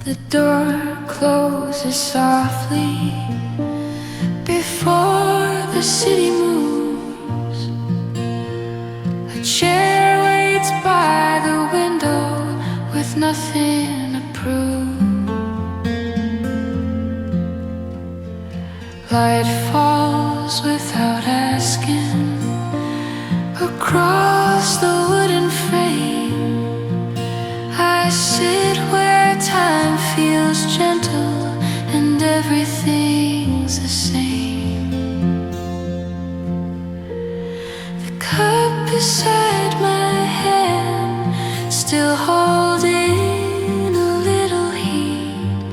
The door closes softly before the city moves. A chair waits by the window with nothing to prove. Light falls without asking across the wooden frame. I sit where time feels gentle and everything's the same. The cup beside my hand, still holding a little heat.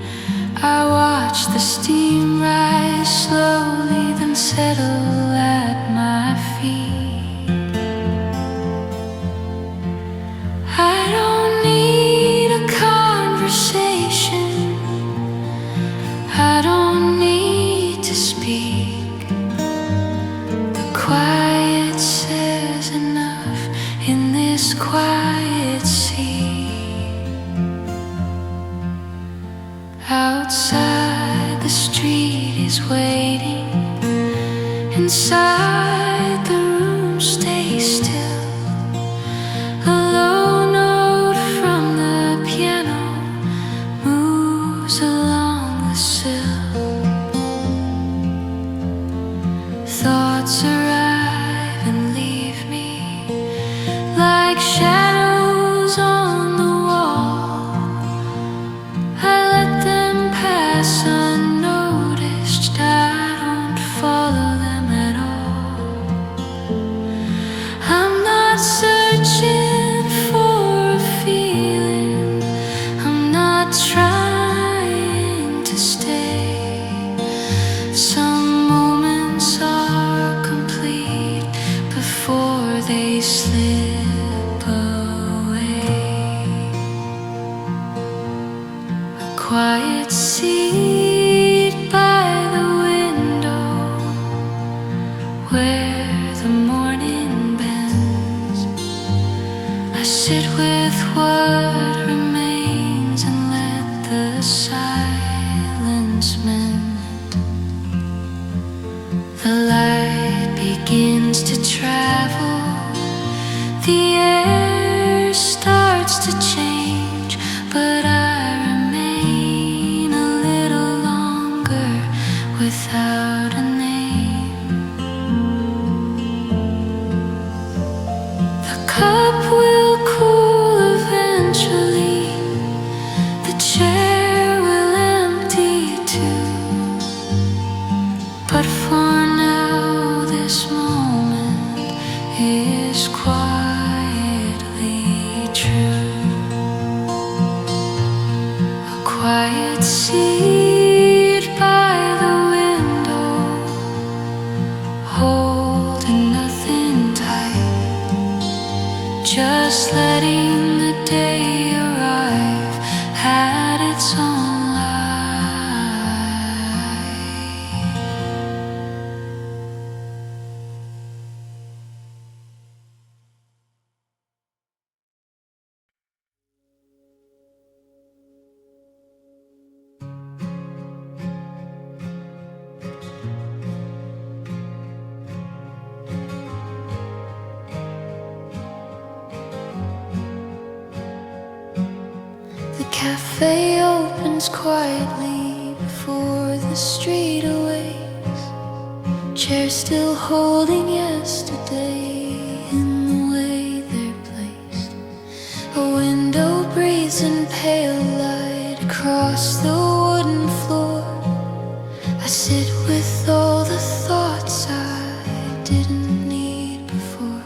I watch the steam rise slowly, then settle at my feet. I don't need a conversation, I don't need to speak. The quiet says enough in this quiet sea. Outside the street is waiting, inside the room stay still. A low note from the piano moves along the sill. Thoughts arrive and leave me like shadows on the wall. I let them pass unnoticed, I don't follow them at all. I'm not searching for a feeling, I'm not trying to stay. Some moments are complete before they slip away. A quiet seat by the window where the morning bends. I sit with what remains and let the silence mend. The light begins to travel, the air starts to change, but I remain a little longer without a name. The cup will cool eventually, the chair will empty too. But for now, this moment is quietly true. A quiet seat by the window, holding nothing tight, just letting the day arrive at its own light. The cafe opens quietly before the street awakes. Chairs still holding yesterday in the way they're placed. A window breathes in pale light across the wooden floor. I sit with all the thoughts I didn't need before.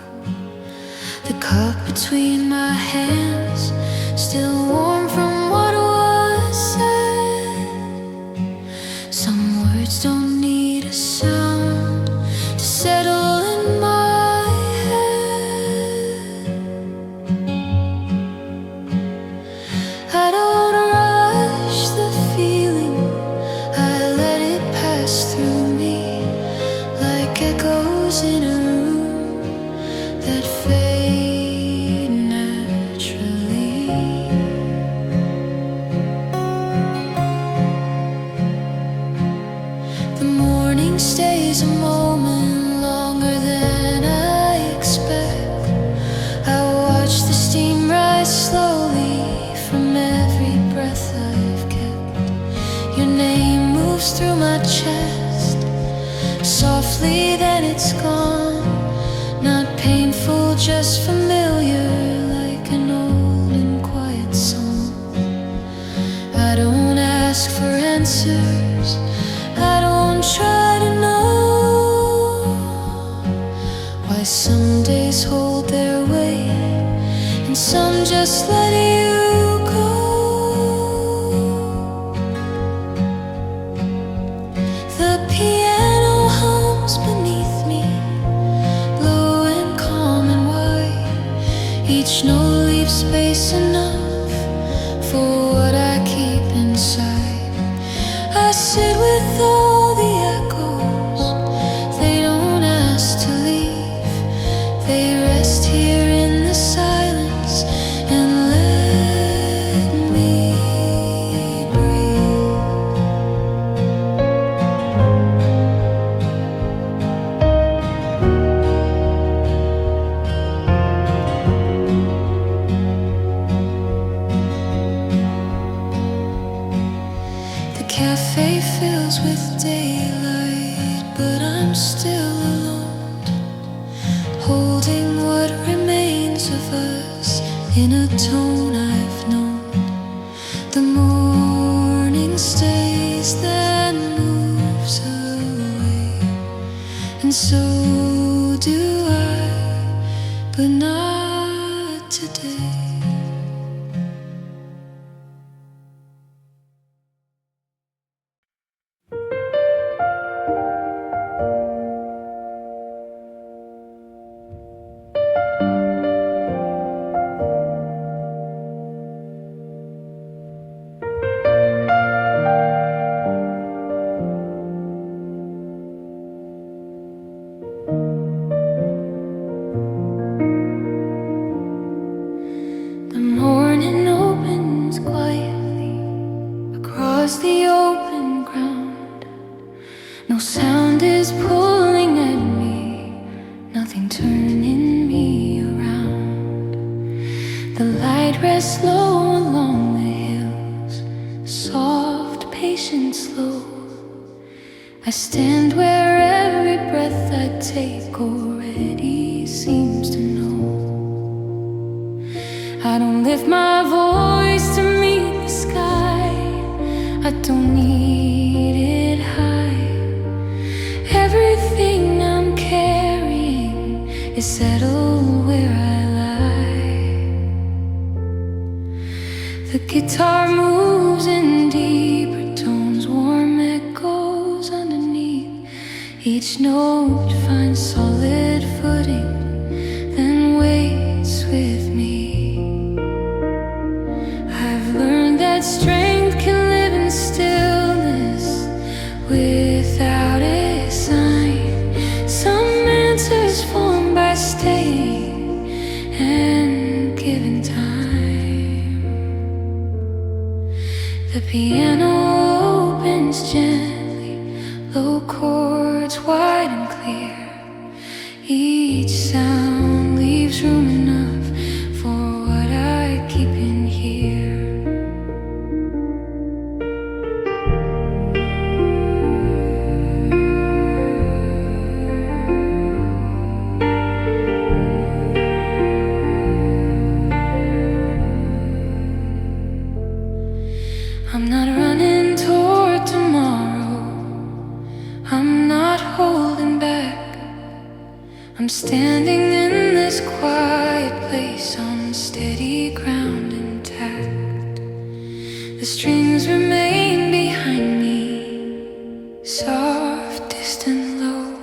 The cup between my hands, still warm from what was said. Some words don't need a sound to settle in my head. I don't rush the feeling, I let it pass through me like echoes in a room that fade naturally. moves through my chest. Softly then it's gone. Not painful, just familiar, like an old and quiet song. I don't ask for answers, I don't try to know why some days hold their weight and some just let you go. The piano hums beneath me, low and calm and wide. Each note leaves space enough for what I keep inside. I sit with all the echoes, they don't ask to leave. They rest here in the silence and let me breathe. The cafe fills with daylight, but I'm still alone, holding what remains of us in a tone I've known. The morning stays, then moves away, and so do I, but not today. The morning opens quietly across the open ground. No sound is pulling at me, nothing turning me around. The light rests low along the hills, soft, patient, slow. I stand where every breath I take already seems to know. I don't lift my voice to meet the sky, I don't need it high. Everything I'm carrying is settled where I lie. The guitar moves in deeper tones, warm echoes underneath. Each note finds solid footing, then waits with me. I've learned that strength can live in stillness without a sign. Some answers form by staying and giving time. The piano opens gently, low chords wide and clear. Each sound leaves room enough for what I keep in here. I'm not running toward tomorrow, I'm not holding back. I'm standing in this quiet place on steady ground intact. The strings remain behind me, soft, distant, low,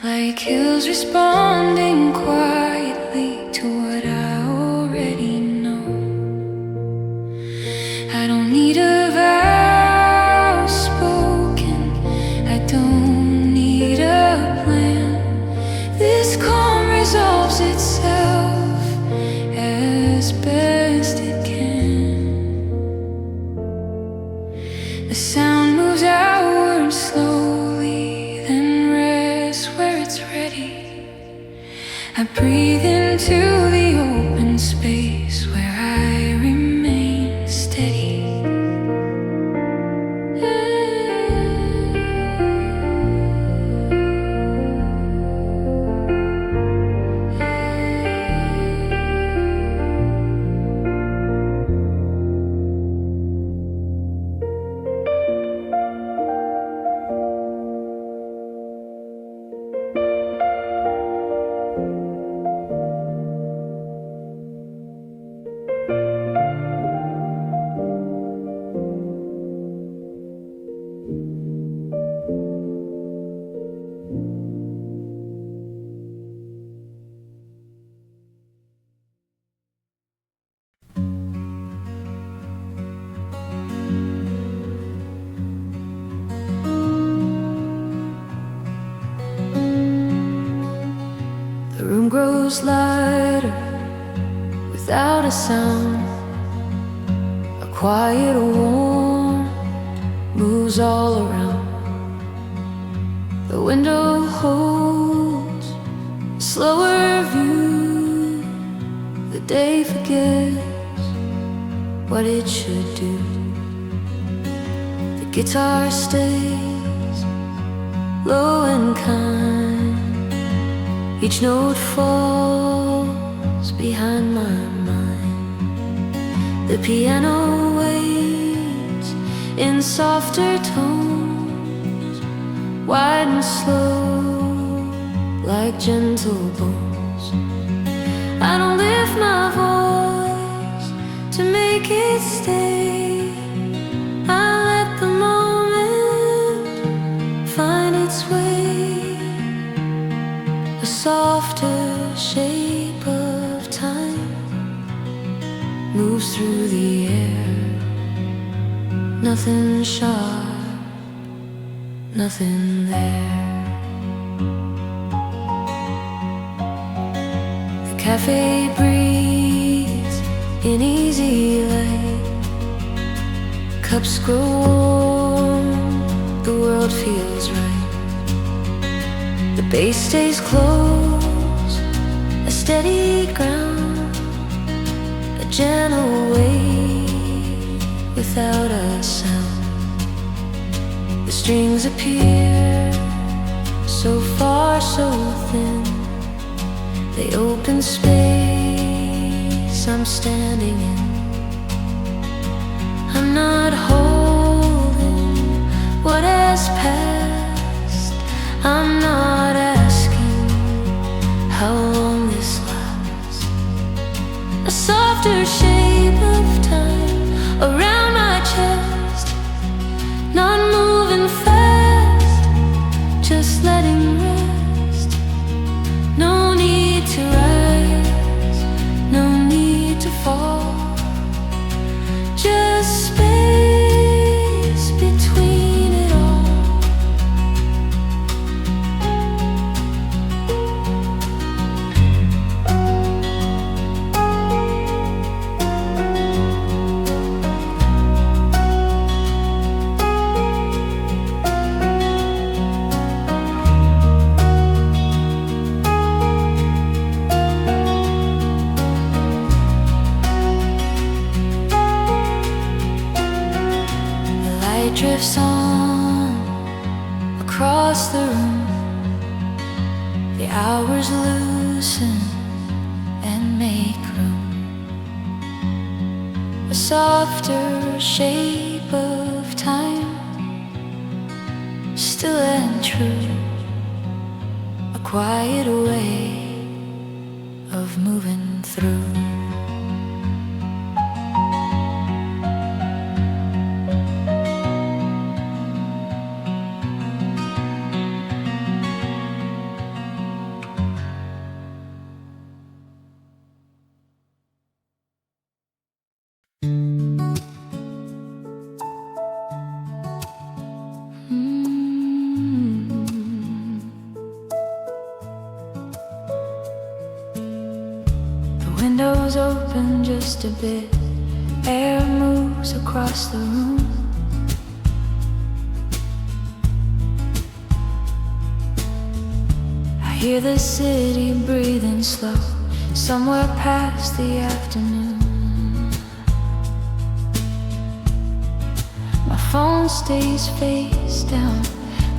like hills responding quietly to what I already know. I don't need a vow spoken, I don't need a plan. This calm resolves itself as best it can. The sound moves outward slowly, then rests where it's ready. I breathe into the open space where I remain steady. grows lighter without a sound. A quiet warmth moves all around. The window holds a slower view. The day forgets what it should do. The guitar stays low and kind. Each note falls behind my mind. The piano waits in softer tones, wide and slow like gentle bows. I don't lift my voice to make it stay. I let the moment find its way. A softer shape of time moves through the air. Nothing sharp, nothing there. The cafe breathes in easy light. Cups grow warm, the world feels right. The bass stays close, a steady ground, a gentle wave without a sound. The strings appear so far, so thin. They open space I'm standing in. I'm not holding what has passed. I'm not asking how long this lasts. A softer shape of time around my chest. Not moving fast, just letting rest. No need to rise, no need to fall. Just space between it all. Drifts on across the room. The hours loosen and make room. A softer shape of time, still and true. A quiet way of moving through. Windows open just a bit. Air moves across the room. I hear the city breathing slow, somewhere past the afternoon. My phone stays face down.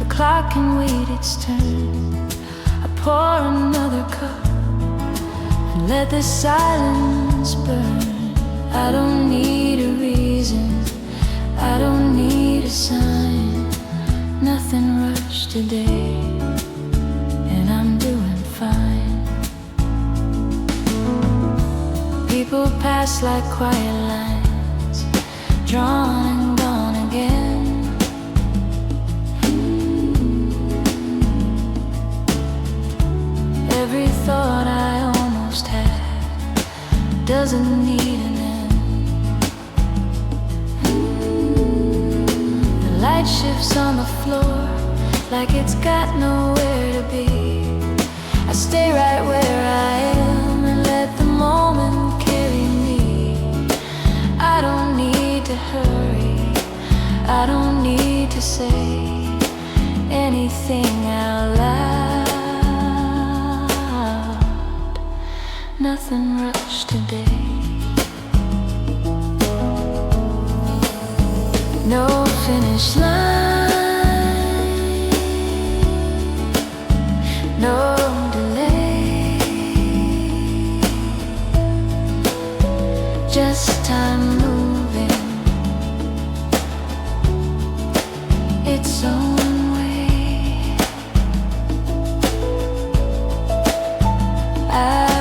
The clock can wait its turn. I pour another cup and let the silence burn. I don't need a reason, I don't need a sign. Nothing rushed today, and I'm doing fine. People pass like quiet lines, drawn and gone again. Every thought I almost had doesn't need an end. The light shifts on the floor like it's got nowhere to be. I stay right where I am. nothing rushed today. No finish line, no delay, just time moving its own way. I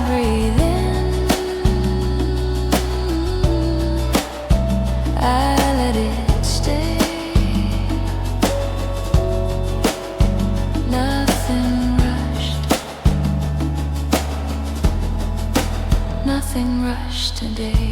breathe in, I let it stay. Nothing rushed, nothing rushed today.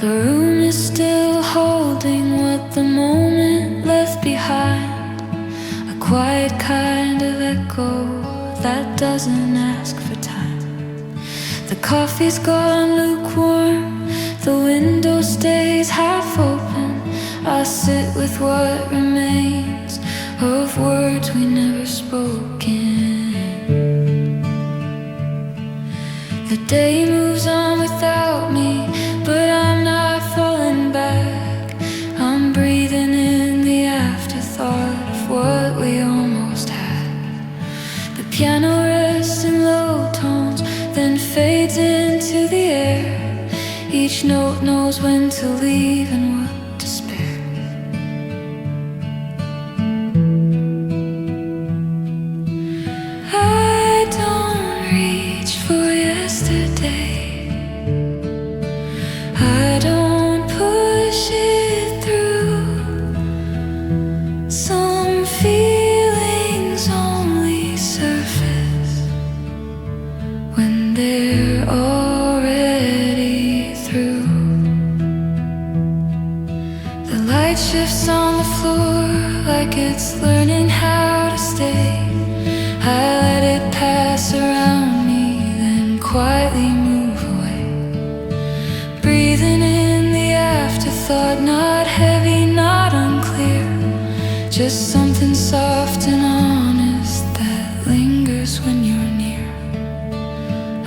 The room is still holding what the moment left behind. A quiet kind of echo that doesn't ask for time. The coffee's gone lukewarm, the window stays half open. I sit with what remains of words we never spoken. The day moves on without me, but I'm not falling back. I'm breathing in the afterthought of what we almost had. The piano rests in low tones, then fades into the air. Each note knows when to leave and what to spare. I don't reach for yesterday, I don't push it through. Some feelings only surface when they're already through. The light shifts on the floor like it's learning how to stay. I let it pass around me, then quietly move away. Breathing in the afterthought, not heavy, not unclear, just something soft and honest that lingers when you're near.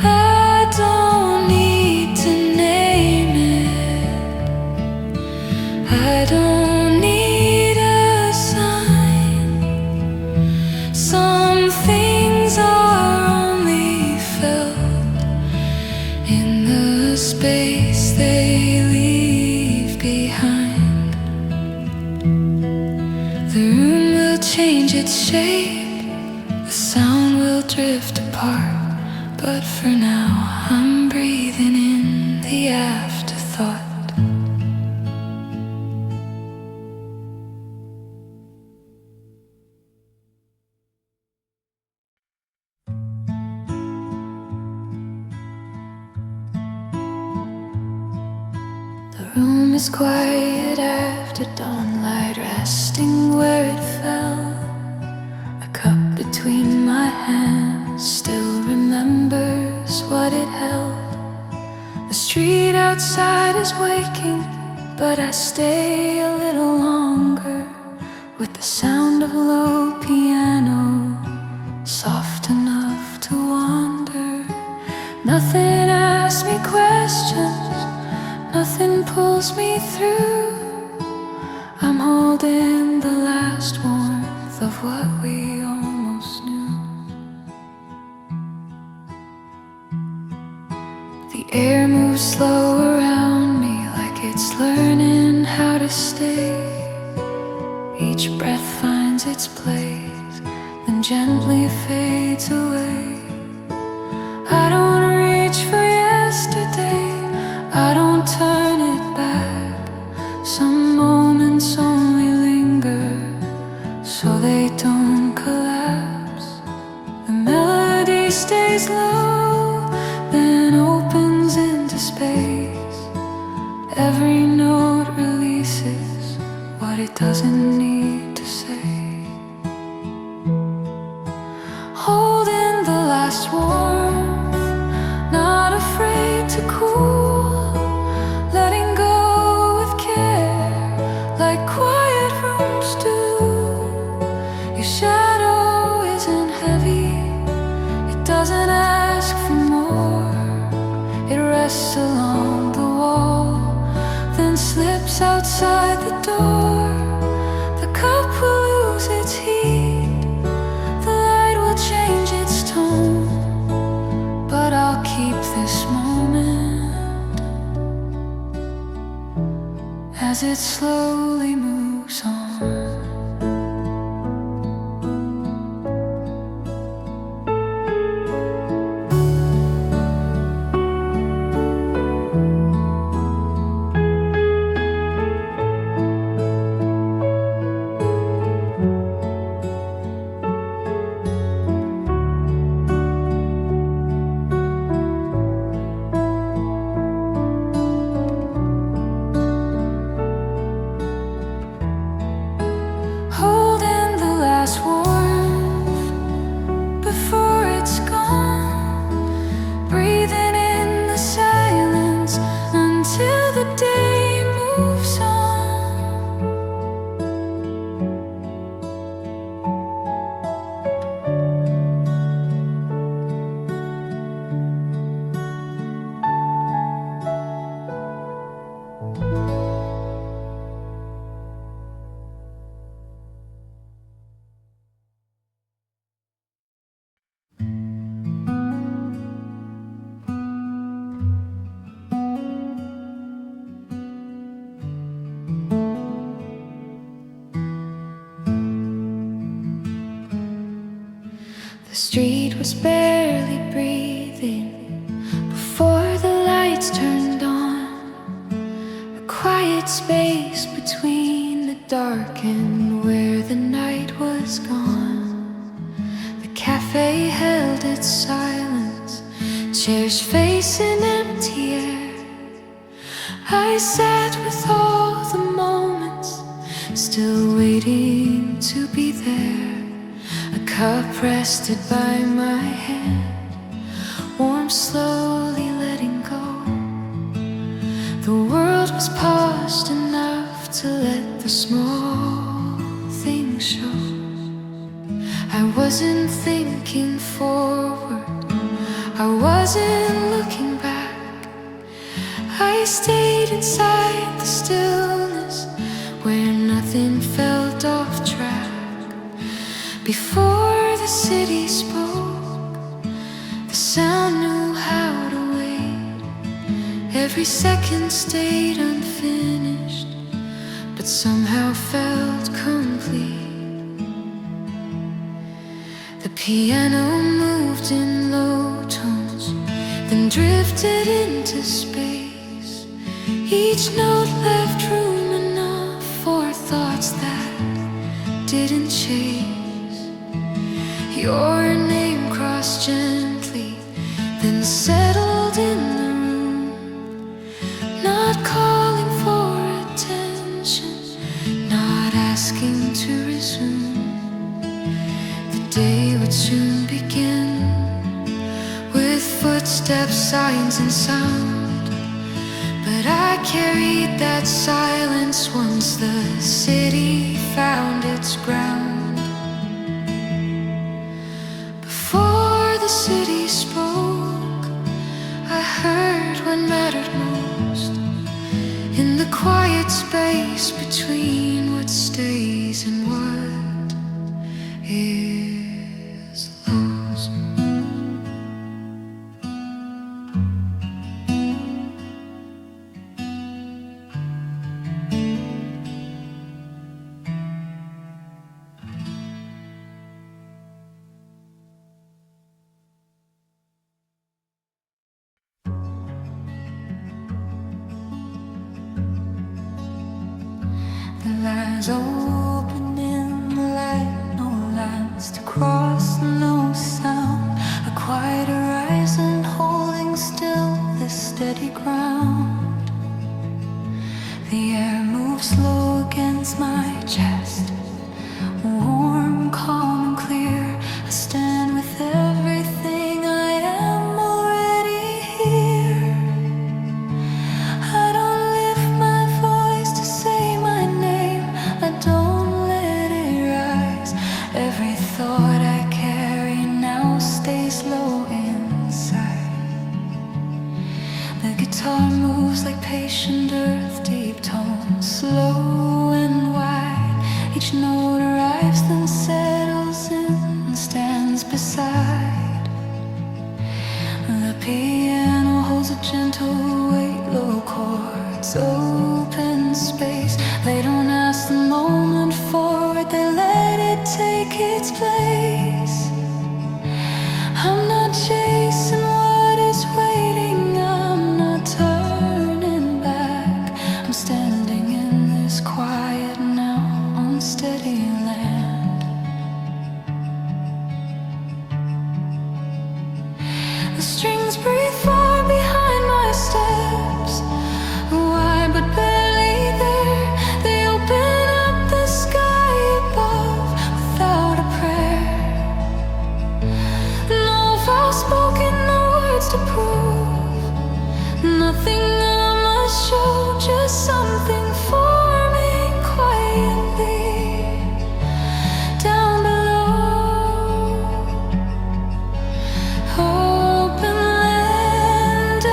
I don't need to name it, I don't need a sign. Some things are only felt in the space they leave behind. The room will change its shape, the sound will drift apart, but for now I'm breathing in the afterthought. The room is quiet after dawnlight, resting where it fell. A cup between my hands still remembers what it held. The street outside is waking, but I stay a little longer with the sound of a low piano, soft enough to wander. Nothing asks me questions, nothing pulls me through. I'm holding the last warmth of what we almost knew. The air moves slow around me like it's learning how to stay. Each breath finds its place, then gently fades away. I don't reach for yesterday, I don't turn it back. Some moments doesn't need to say. Holding the last warmth, not afraid to cool, letting go with care, like quiet rooms do. Your shadow isn't heavy, it doesn't ask for more. It rests along the wall, then slips outside the door. The cup will lose its heat, the light will change its tone, but I'll keep this moment as it slowly moves on. The street was barely breathing before the lights turned on. A quiet space between the dark and where the night was gone. The cafe held its silence, chairs facing empty air. I sat with all the moments, still waiting to be there. A cup rested by my hand, warm, slowly letting go. The world was paused enough to let the small things show. I wasn't thinking forward, I wasn't looking back. I stayed inside the stillness where nothing felt off track. Before the city spoke, the sound knew how to wait. Every second stayed unfinished, but somehow felt complete. The piano moved in low tones, then drifted into space. Each note left room enough for thoughts that didn't chase. Your name crossed gently, then settled in the room. Not calling for attention, not asking to resume. The day would soon begin, with footsteps, signs and sound. But I carried that silence once the city found its ground. The city spoke, I heard what mattered most, in the quiet space between what stays and what is lost. The lines open in the light, no lines to cross, no sound. A quiet horizon holding still this steady ground. The air moves slow against my chest. Warm, calm and clear, I stand with everything I am already here. I don't lift my voice to say my name, I don't let it rise. Every thought I carry now stays low inside. The guitar moves like patient earth, deep tones, slow and wide. Each note arrives, then settles in and stands beside. The piano holds a gentle weight, low chords, open space. They don't ask the moment for it, they let it take its place. I'm not chasing what is waiting, I'm not turning back. I'm standing in this quiet now on steady land. The strings breathe far behind my steps, wide but barely there. They open up the sky above without a prayer. No vow spoken, no words to prove, nothing I must show, just something forming quietly down below. Open land,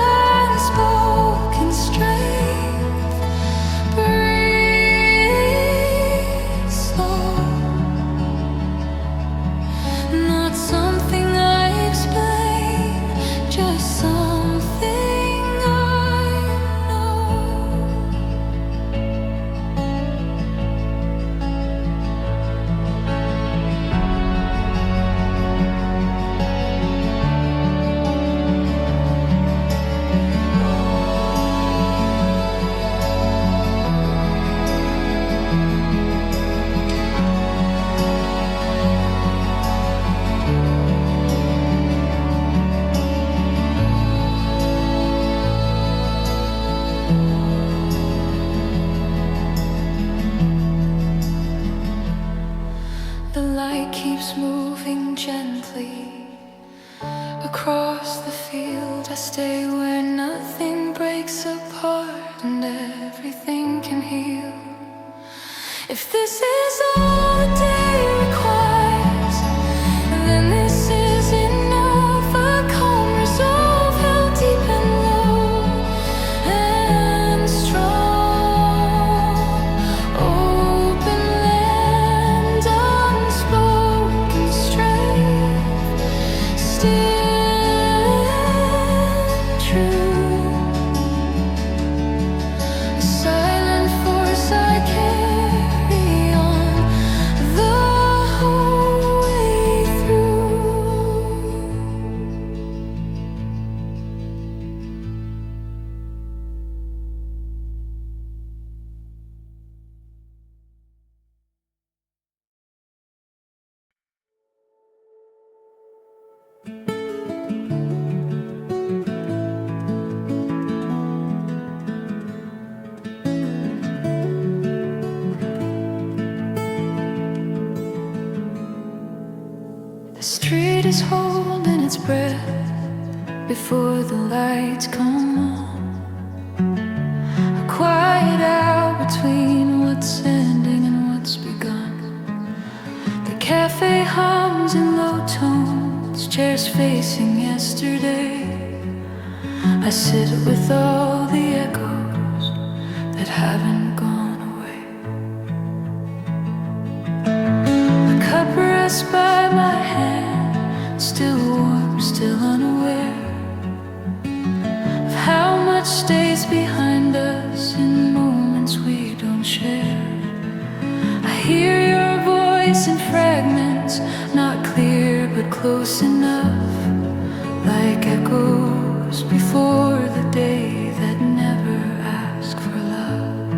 unspoken strength, breathe slow. Not something I explain, just something I know. The light keeps moving gently across the field. I stay where nothing breaks apart and everything can heal. If this is all the day requires, then this is enough. A calm resolve held deep and low and strong. Open land, unspoken strength, still and true. A silent force I carry on the whole way through. The street is holding its breath before the lights come on. A quiet hour between what's ending and what's begun. The cafe hums in low tones, chairs facing yesterday. I sit with all the echoes that haven't gone away. A cup rests by my hand, still warm, still unaware of how much stays behind us in moments we don't share. I hear your voice in fragments, not clear but close enough, like echoes before the day that never asked for love.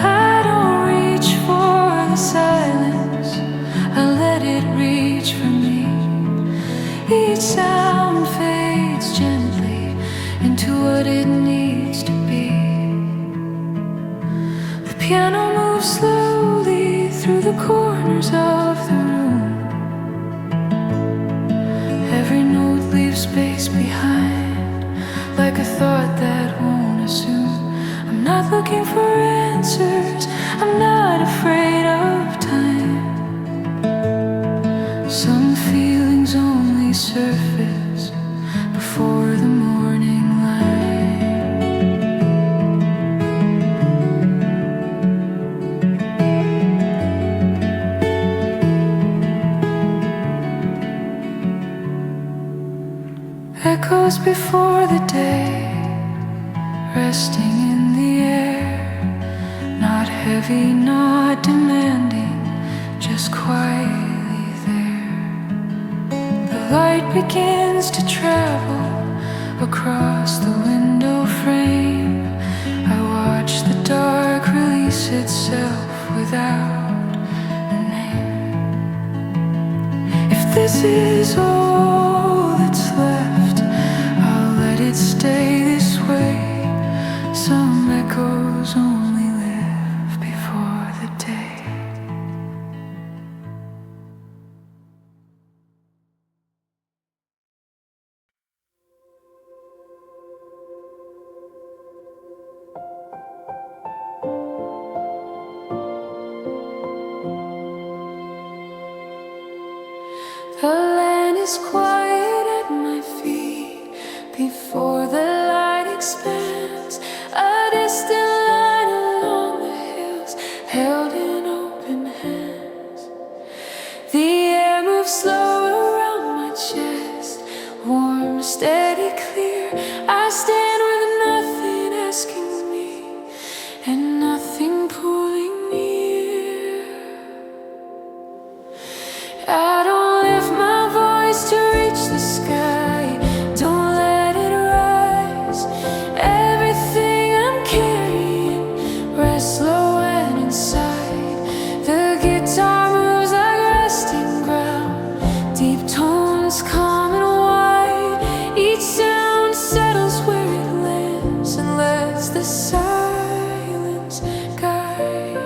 I don't reach for the silence, I let it reach for me. Each sound fades gently into what it needs to be. The piano moves corners of the room. Every note leaves space behind, like a thought that won't assume. I'm not looking for answers, I'm not afraid of time. Some feelings only surface before the morning light. Echoes before the day, resting in the air, not heavy, not demanding, just quietly there. The light begins to travel across the window frame. I watch the dark release itself without a name. If this is all that's left, I'll let it stay this way. Some echoes only live before the day. The land is quiet at my feet before the light expands. A distant line along the hills, held in open hands. The air moves slow around my chest, warm, steady, clear. I stand with nothing asking me and nothing pulling near. I don't lift my voice to reach the sky, don't let it rise. Everything I'm carrying rests low and inside. The guitar moves like resting ground, deep tones calm and wide. Each sound settles where it lands and lets the silence guide.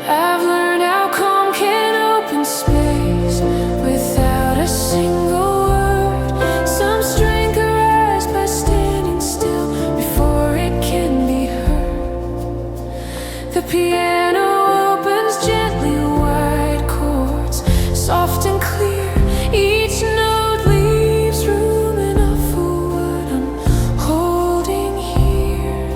I've learned how calm can open space without a single word. Some strength arrives by standing still before it can be heard. The piano opens gently, wide chords, soft and clear. Each note leaves room enough for what I'm holding here.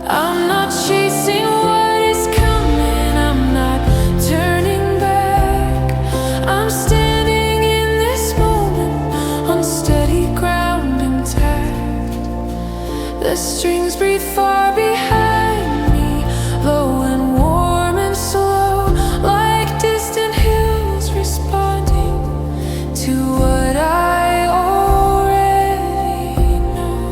I'm not chasing what is coming, I'm not turning back. I'm standing in this moment on steady ground intact. The strings breathe far behind me, low and warm and slow, like distant hills responding to what I already know.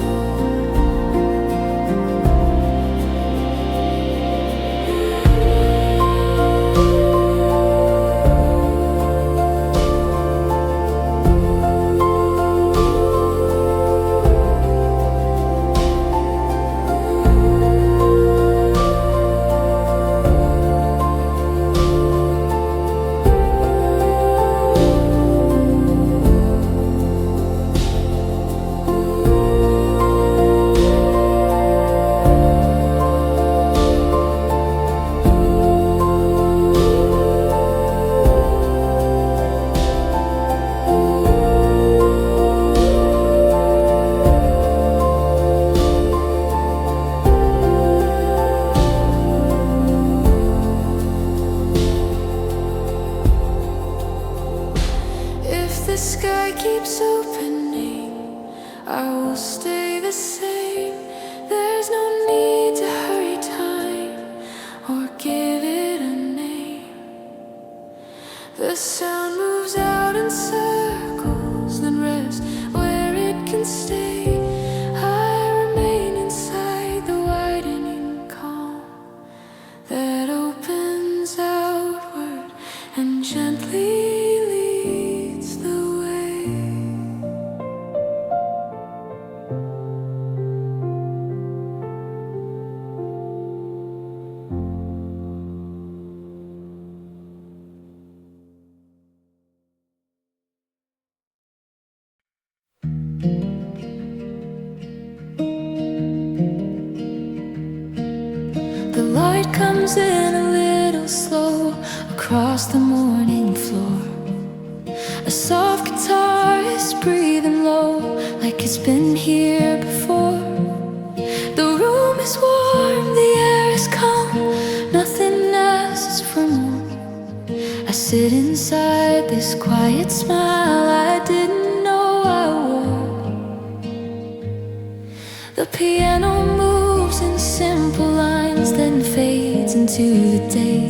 cruising a little slow across the morning floor. A soft guitar is breathing low, like it's been here before. The room is warm, the air is calm, nothing asks for more. I sit inside this quiet smile I didn't know I wore. The piano moves in simple lines, then fades into the day.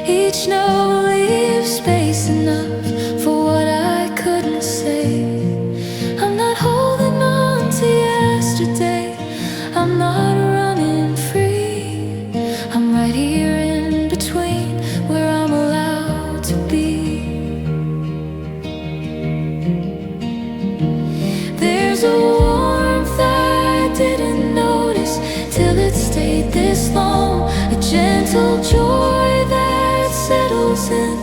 Each note leaves space enough for what I couldn't say. I'm not holding on to yesterday, I'm not running free. I'm right here in between, where I'm allowed to be. There's a warmth I didn't notice till it stayed this long, a gentle joy that settles in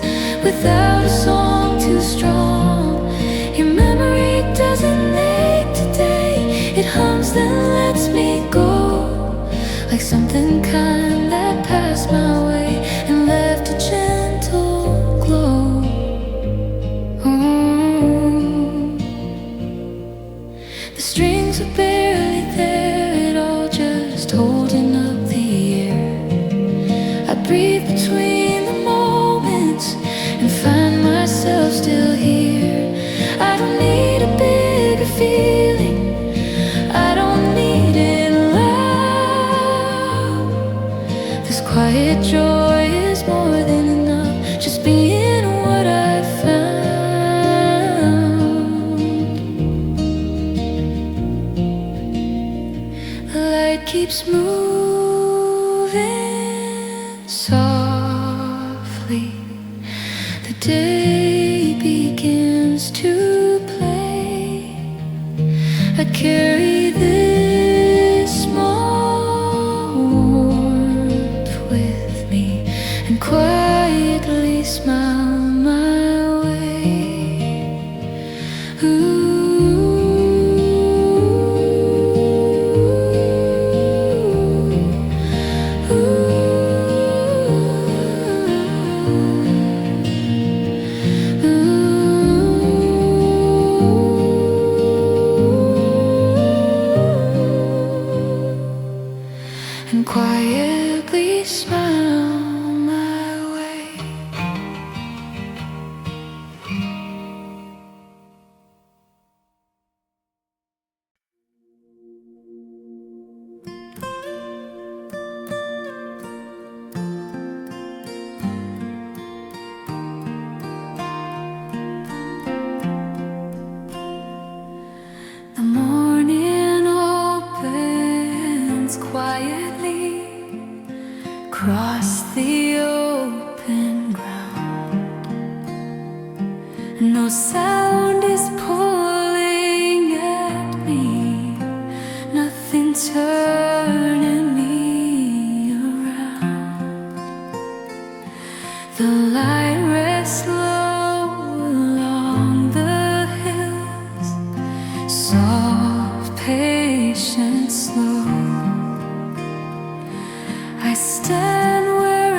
without a song too strong. Your memory doesn't ache today, it hums then lets me go, like something kind that passed my way and left a gentle glow. The strings are barely there at all, just holding up the air. I breathe between the moments and find myself still here. I don't need a bigger feeling, I don't need it loud. This quiet joy is more than enough, just being what I found. The light keeps moving softly, the day begins to play. I carry this small warmth with me and quietly smile my way. Ooh. And quietly smile my way. The morning opens quietly across the open ground. No sound is pulling at me, nothing turning me around. The light rests low along the hills, soft, patient, slow. I stand where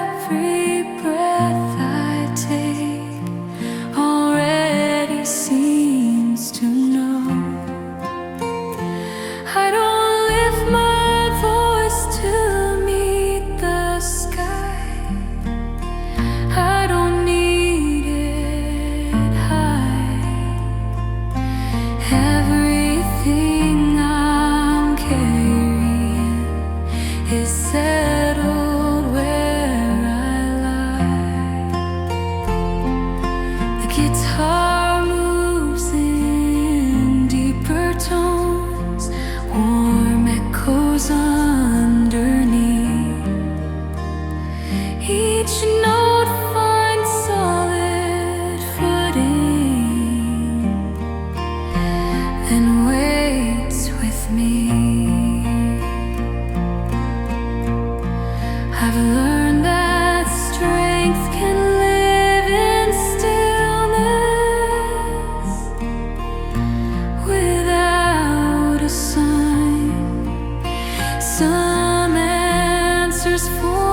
every breath I take already seems to know. I don't lift my voice to meet the sky, I don't need it high. Everything I'm carrying is settled where I lie. The guitar moves in deeper tones, warm echoes underneath. Each note finds solid footing, then waits with me. I've learned that strength can live in stillness without a sign. Some answers for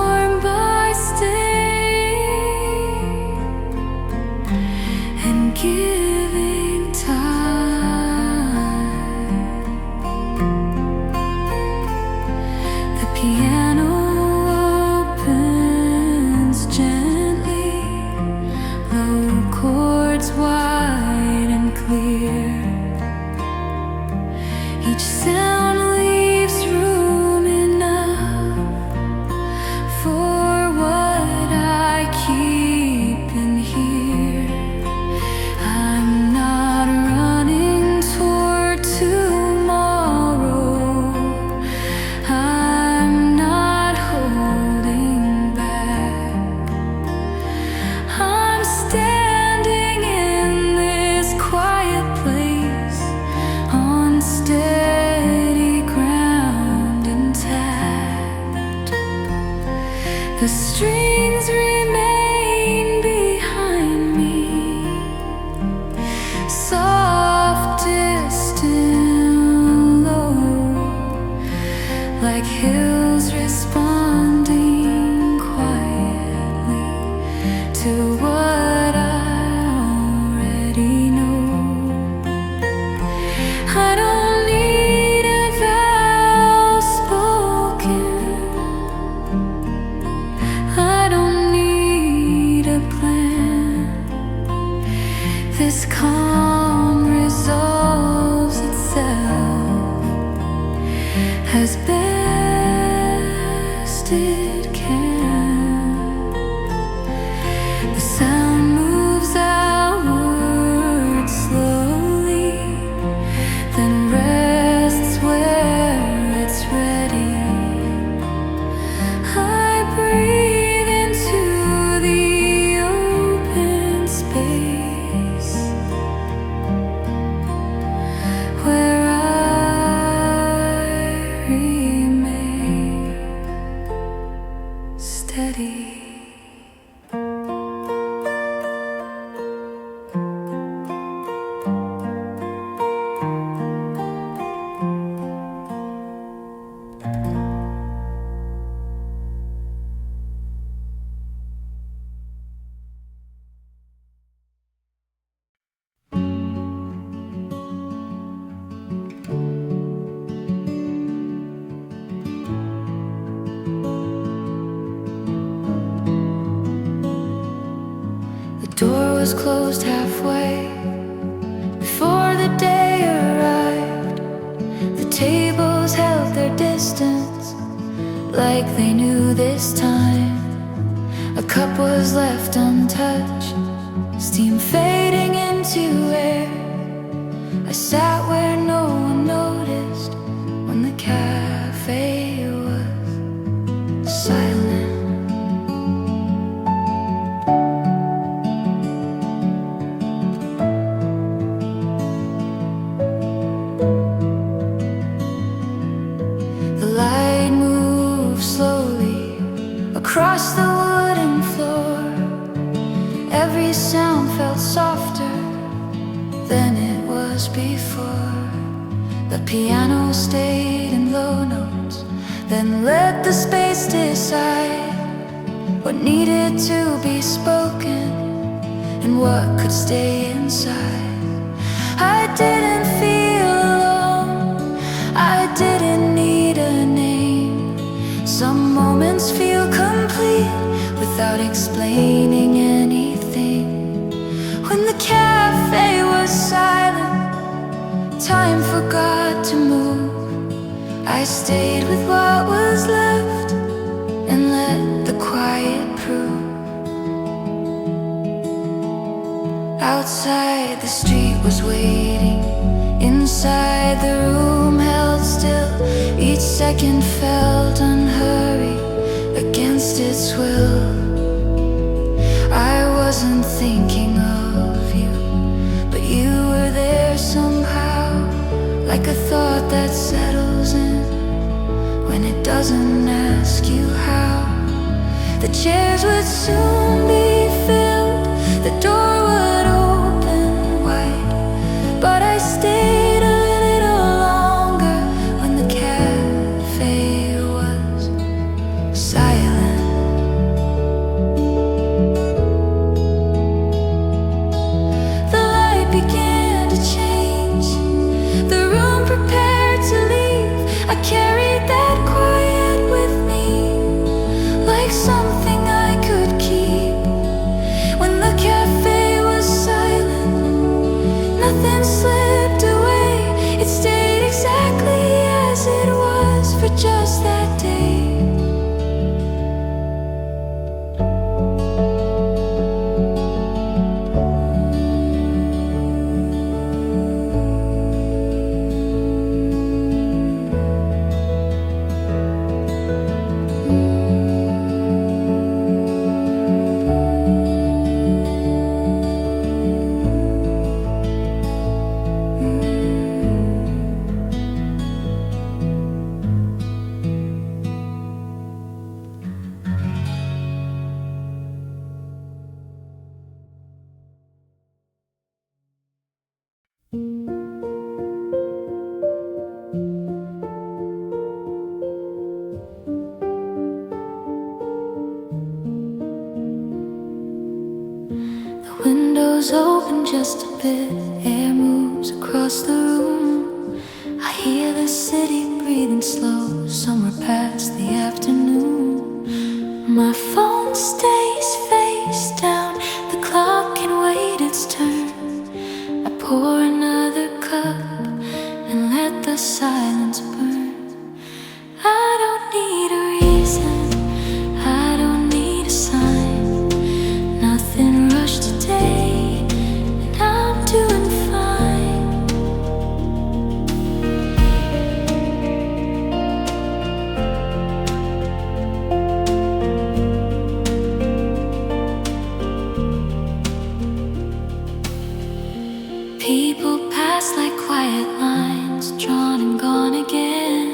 The strings remain behind me, softest and low, like hills responding quietly to what I already know. I don't need a vow spoken, I don't need a plan. This calm resolves itself as best it can. The sound moves outward slowly, then rests where it's ready. I breathe into the open space where I remain steady. The door was closed halfway before the day arrived. The tables held their distance, like they knew this time. A cup was left untouched, steam fading into air. I sat where no one noticed when the cafe was silent. The light moved slowly across the wooden floor. Every sound felt softer than it was before. The piano stayed in low notes, then let the space decide what needed to be spoken and what could stay inside. I didn't feel alone, I didn't need a name. Some moments feel complete without explaining anything. When the cafe was silent, time forgot to move. I stayed with what was left and let the quiet prove. Outside the street was waiting, inside the room held still. Each second felt unhurried against its will. I wasn't thinking of you, but you were there somehow, like a thought that settles in when it doesn't ask you how. The chairs would soon be filled, the door would open wide, but I stayed a little longer when the cafe was silent. The light began to change, the room prepared to leave. I carried that quiet with me, like something I could keep. When the cafe was silent, nothing slipped away. It stayed exactly as it was for just that day. on just a bit. Air moves across the room. I hear the city breathing slow, somewhere past the afternoon. My phone stays face down, the clock can wait its turn. I pour another cup and let the silence burn. I don't need a reason, I don't need a sign. Nothing rushed today, and I'm doing fine. People pass like quiet lines, drawn and gone again.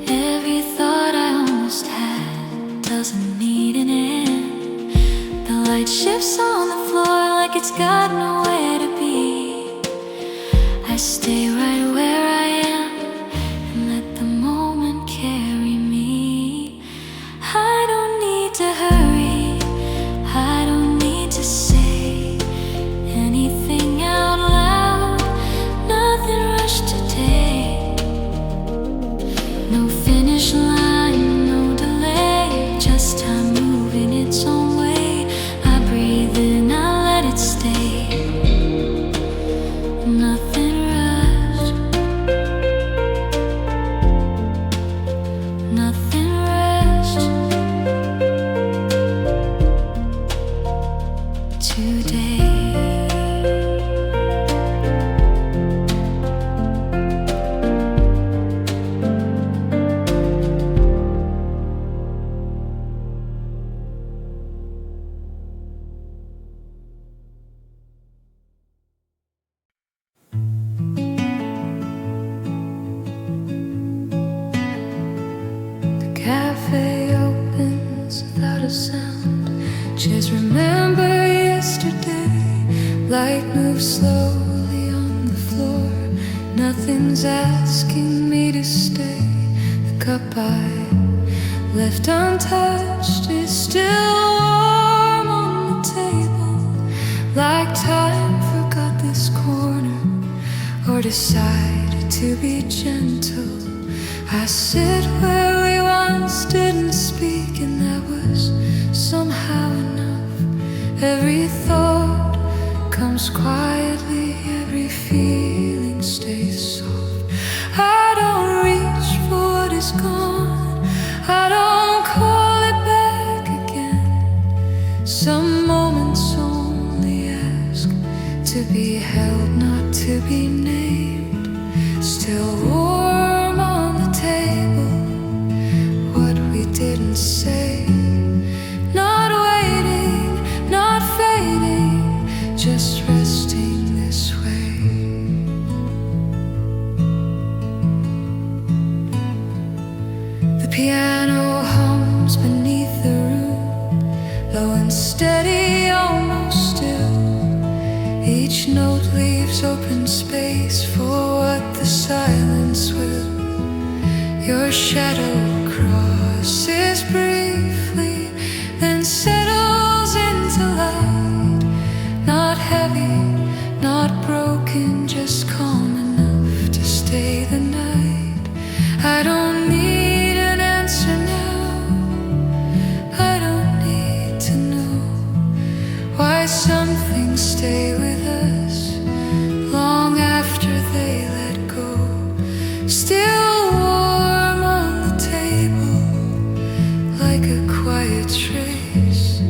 Every thought I almost had doesn't need an end. The light shifts on the floor like it's got nowhere to be. I stay right where I am and let the moment carry me. I don't need to hurry, I don't need to say anything out loud. Nothing rushed today. No finish line, no delay, just time moving its own way. I breathe in, I let it stay. Nothing rushed, nothing rushed today. The cafe opens without a sound. Just remember yesterday. Light moves slowly on the floor. Nothing's asking me to stay. The cup I left untouched is still warm on the table. Like time forgot this corner, or decided to be gentle. I sit where we once didn't speak, and that was somehow enough. Every thought comes quietly, every feeling stays soft. I don't reach for what is gone, I don't call it back again. Some moments only ask to be held, not to be named. Still warm on the table, what we didn't say. Not waiting, not fading, just resting this way. The piano hums beneath the room, low and steady, almost still. Each note leaves open space for what the silence will. Your shadow crosses briefly, then settles into light. Not heavy, not broken, just calm enough to stay the night. I don't need an answer now, I don't need to know why some things stay with us long after they let go. Still warm on the table, like a quiet trace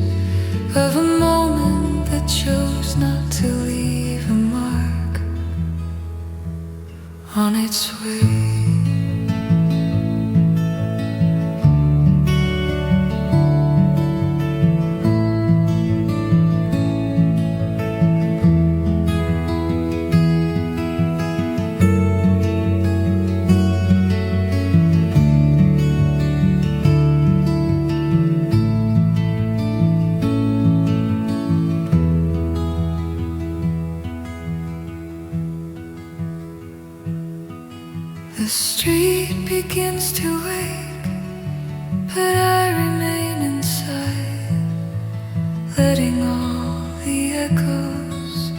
of a moment that chose not to leave a mark on its way. The street begins to wake, but I remain inside, letting all the echoes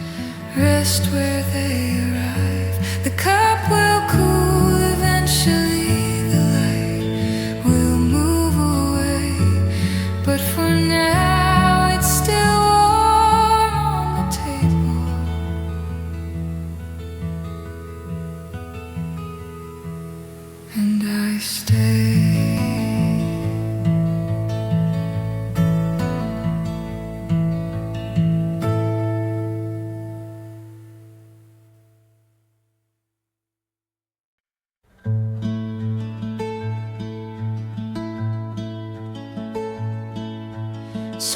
rest where they arrive. The cup will cool eventually, the light will move away, but for now it's still warm on the table. And I stay.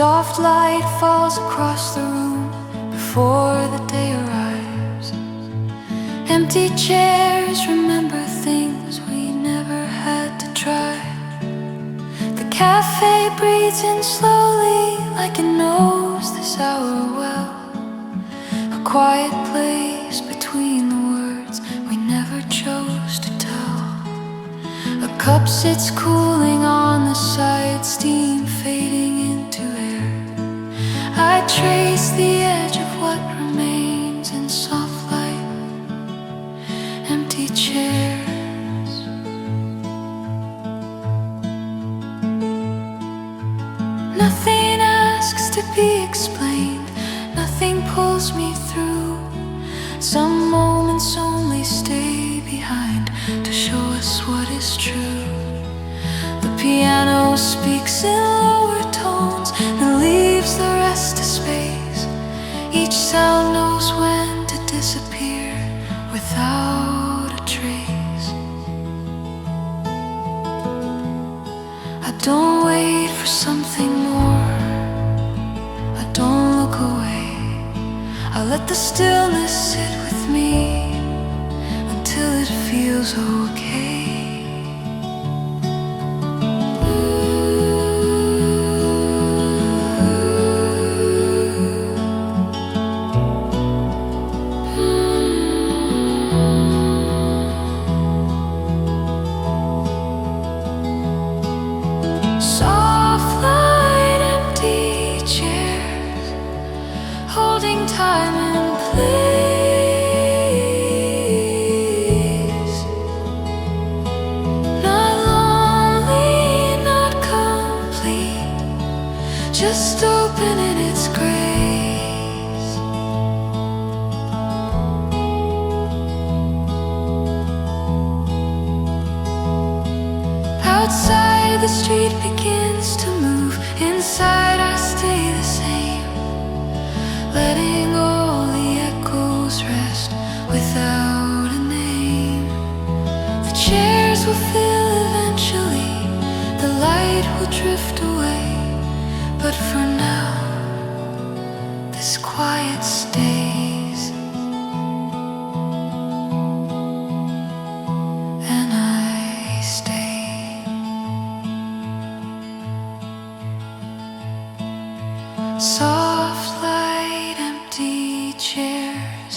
Soft light falls across the room before the day arrives. Empty chairs remember things we never had to try. The cafe breathes in slowly like it knows this hour well. A quiet place between the words we never chose to tell. A cup sits cooling on the side, steam fading into air. I trace the edge of what remains in soft light, empty chairs. Nothing asks to be explained, nothing pulls me through. Some moments only stay behind to show us what is true. The piano speaks in lower tones and leaves the rest to space. Each sound knows when to disappear without a trace. I don't wait for something more, I don't look away. I let the stillness sit with me until it feels okay. Time and place, not lonely, not complete, just open in its grace. Outside the street begins to move, inside I stay the same, letting all the echoes rest without a name. The chairs will fill eventually, the light will drift away, but for now, this quiet stays. And I stay. Soft light, empty chairs,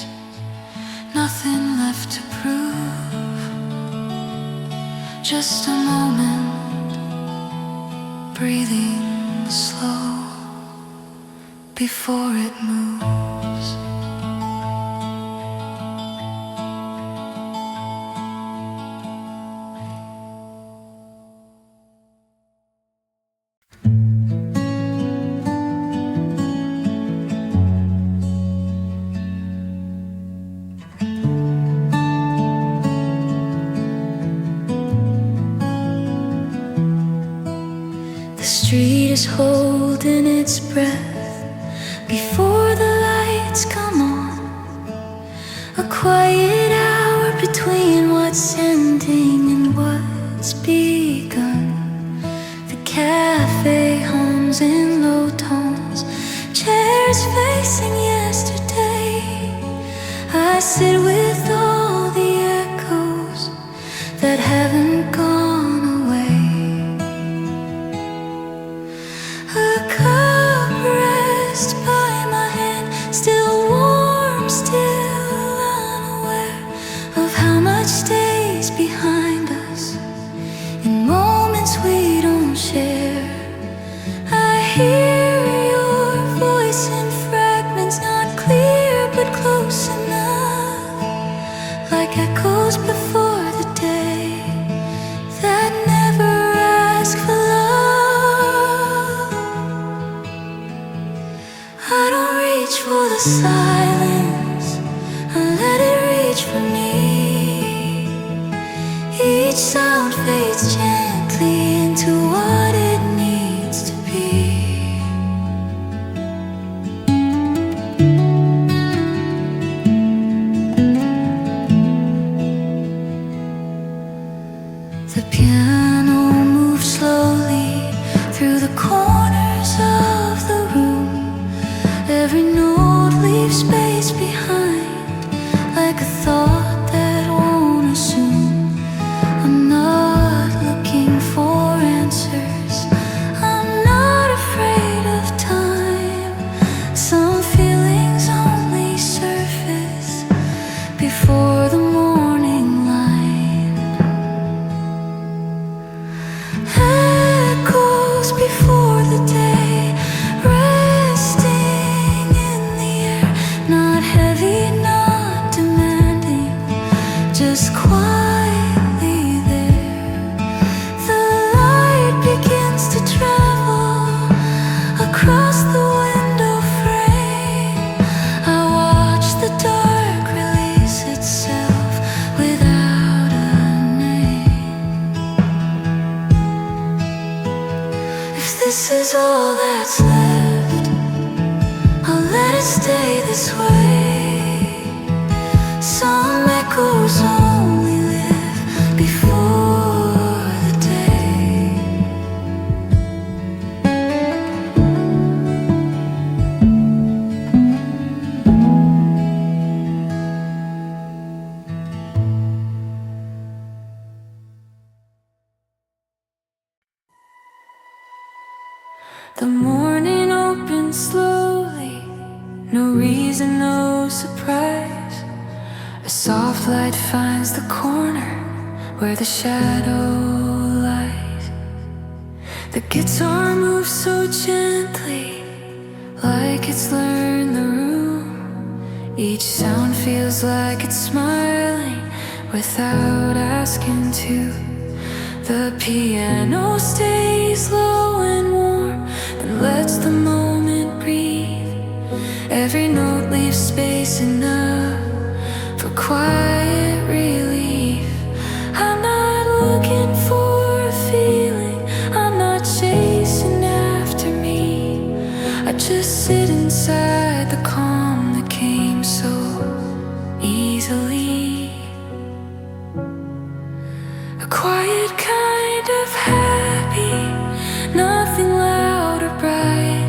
nothing left to prove. Just a moment, breathing slow before it moves. The street is holding its breath before the lights come on. A quiet hour between what's ending and what's begun. The cafe hums in low tones, chairs facing yesterday. I sit with all the echoes that haven't gone away. A cup rests by my hand, still warm, still unaware of how much stays behind us silence and let it reach for me. Each sound fades gently into what it needs to be. The piano moves slowly through the corners of the room. Every note leaves space behind, like a thought that won't assume. I'm not looking for answers, I'm not afraid of time. Some feelings only surface before the morning light. Echoes before the day, resting in the air. Not heavy, not demanding, just quietly there. The light begins to travel across the window frame. I watch the dark release itself without a name. If this is all that's left, I'll let it stay this way. Some echoes only live before the day. The morning opens slowly, no reason, no surprise. A soft light finds the corner where the shadow lies. The guitar moves so gently, like it's learned the room. Each sound feels like it's smiling without asking to. The piano stays low and warm, then lets the moment breathe. Every note leaves space enough for quiet relief. I'm not looking for a feeling, I'm not chasing after me. I just sit inside the calm that came so easily. A quiet kind of happy, nothing loud or bright,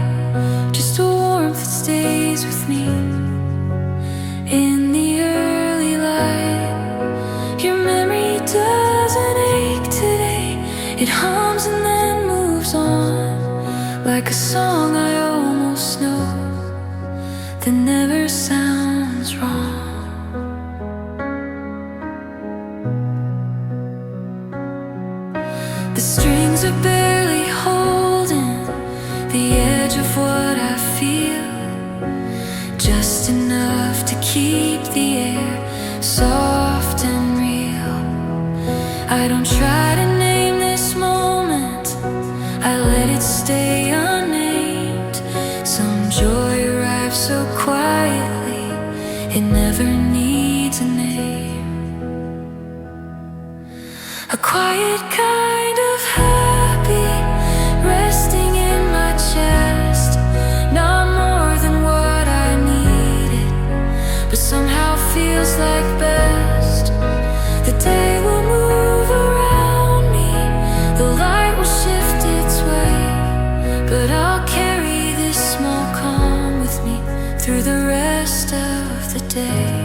just a warmth that stays with me in the early light. Your memory doesn't ache today, it hums and then moves on, like a song I almost know that never sounds wrong. The strings are barely holding the edge of what I feel, just enough to keep the air soft and real. I don't try to name this moment, I let it stay unnamed. Some joy arrives so quietly, it never needs a name. A quiet kind of happy, resting in my chest. Not more than what I needed, but somehow feels like best. The day will move around me, the light will shift its way, but I'll carry this small calm with me through the rest of the day.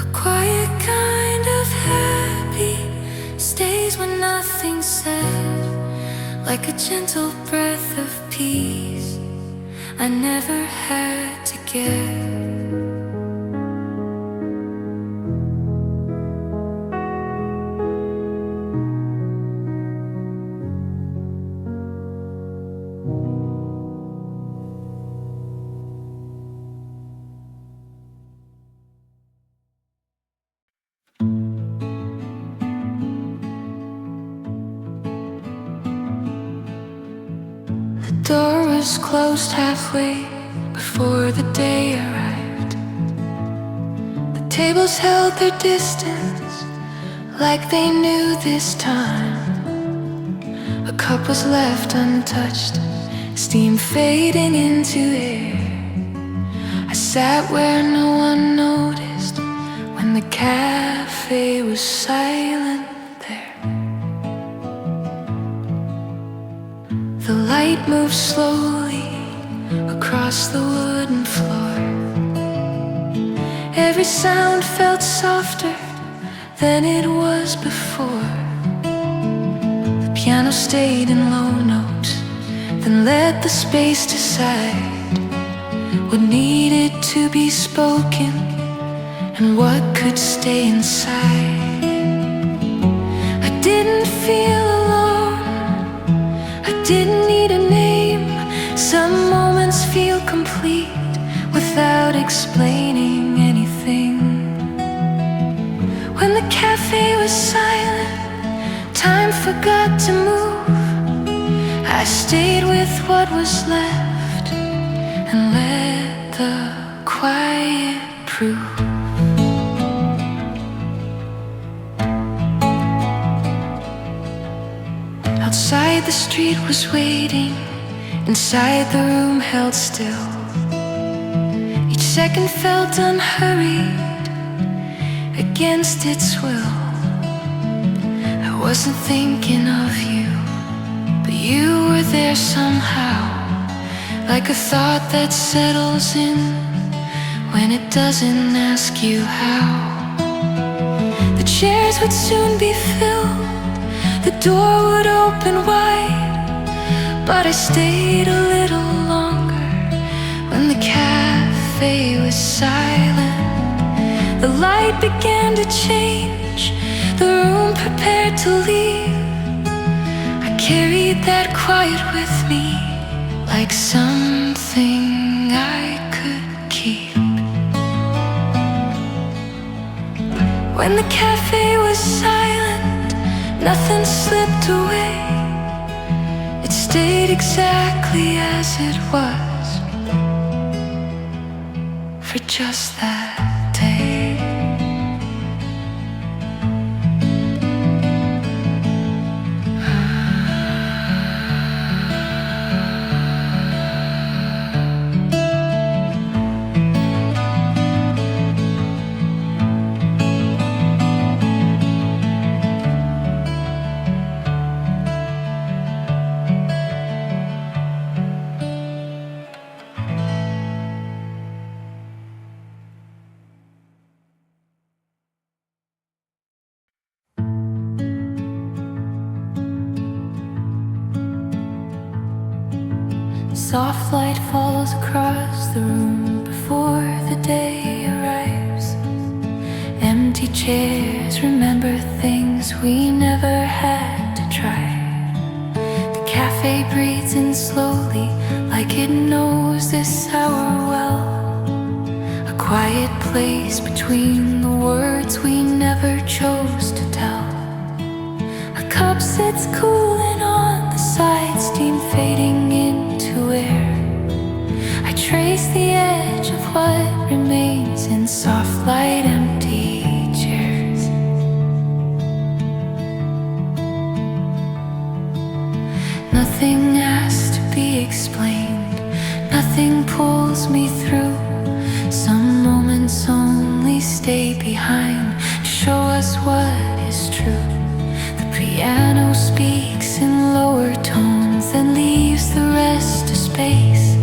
A quiet kind of happy stays when nothing's said, like a gentle breath of peace I never had to get. door was closed halfway before the day arrived. The tables held their distance like they knew this time. A cup was left untouched, steam fading into air. I sat where no one noticed when the cafe was silent there. The light moved slowly across the wooden floor. Every sound felt softer than it was before. The piano stayed in low notes, then let the space decide what needed to be spoken and what could stay inside. I didn't feel alone, I didn't need a name. Some moments feel complete without explaining anything. When the cafe was silent, time forgot to move. I stayed with what was left and let the quiet prove. Outside the street was waiting, inside the room held still. Each second felt unhurried against its will. I wasn't thinking of you, but you were there somehow, like a thought that settles in when it doesn't ask you how. The chairs would soon be filled, the door would open wide, but I stayed a little longer when the cafe was silent. The light began to change, the room prepared to leave. I carried that quiet with me like something I could keep. When the cafe was silent, nothing slipped away. It stayed exactly as it was for just that day. Soft light falls across the room before the day arrives. Empty chairs remember things we never had to try. The cafe breathes in slowly, like it knows this hour well. A quiet place between the words we never chose to tell. A cup sits cooling on the side, steam fading into air. I trace the edge of what remains in soft light, empty chairs. Nothing has to be explained, nothing pulls me through. Some moments only stay behind to show us what is true. The piano speaks in lower tones, then leaves the rest to space.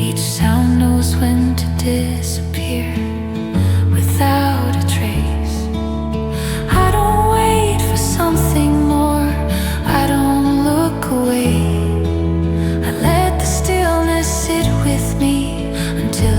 Each sound knows when to disappear without a trace. I don't wait for something more, I don't look away. I let the stillness sit with me until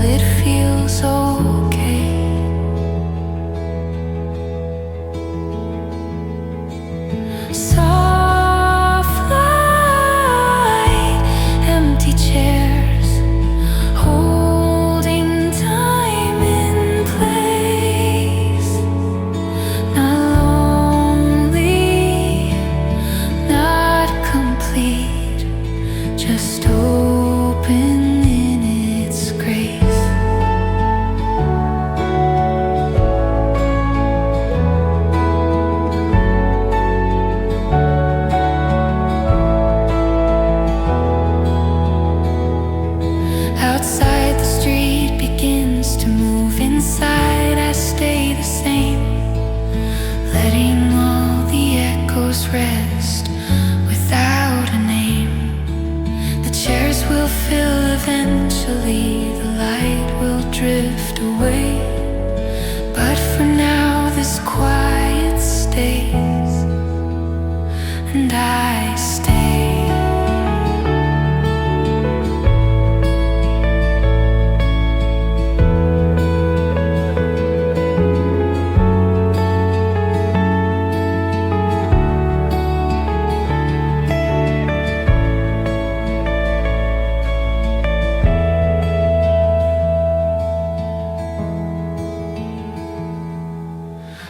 eventually the light will drift away. But for now this quiet stays, and I stay.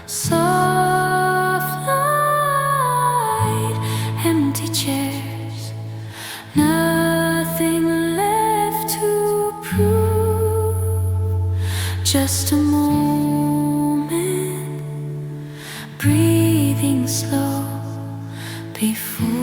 Soft light, empty chairs, nothing left to prove. Just a moment, breathing slow before